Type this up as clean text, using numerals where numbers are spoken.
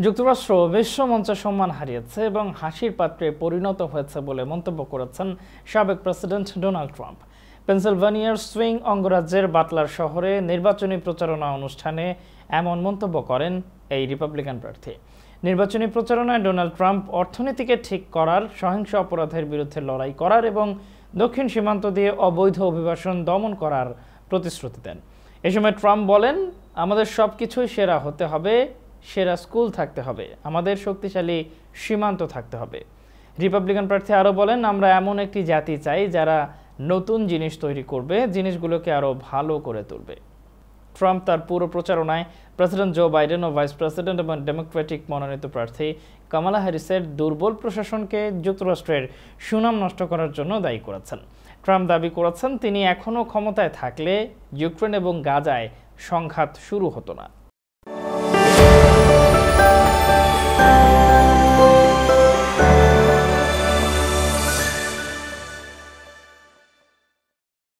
যুক্তরাষ্ট্র বিশ্বমঞ্চে সম্মান হারিয়েছে এবং হাসির পাত্রে পরিণত হয়েছে বলে মন্তব্য করেছেন সাবেক প্রেসিডেন্ট ডোনাল্ড ট্রাম্প। পেনসিলভানিয়ার সুইং অঙ্গরাজ্যের বাটলার শহরে নির্বাচনী প্রচারণা অনুষ্ঠানে এমন মন্তব্য করেন এই রিপাবলিকান প্রার্থী। নির্বাচনী প্রচারণায় ডোনাল্ড ট্রাম্প অর্থনীতিকে ঠিক করার, সহিংস অপরাধের বিরুদ্ধে লড়াই করার এবং দক্ষিণ সীমান্ত দিয়ে অবৈধ অভিবাসন দমন করার প্রতিশ্রুতি দেন। এ সময় ট্রাম্প বলেন, আমাদের সবকিছুই সেরা হতে হবে, সেরা স্কুল থাকতে হবে, আমাদের শক্তিশালী সীমান্ত থাকতে হবে। রিপাবলিকান প্রার্থী আরও বলেন, আমরা এমন একটি জাতি চাই যারা নতুন জিনিস তৈরি করবে, জিনিসগুলোকে আরও ভালো করে তুলবে। ট্রাম্প তার পুরো প্রচারণায় প্রেসিডেন্ট জো বাইডেন ও ভাইস প্রেসিডেন্ট এবং ডেমোক্রেটিক মনোনীত প্রার্থী কামালা হ্যারিসের দুর্বল প্রশাসনকে যুক্তরাষ্ট্রের সুনাম নষ্ট করার জন্য দায়ী করেছেন। ট্রাম্প দাবি করেছেন, তিনি এখনও ক্ষমতায় থাকলে ইউক্রেন এবং গাজায় সংঘাত শুরু হতো না।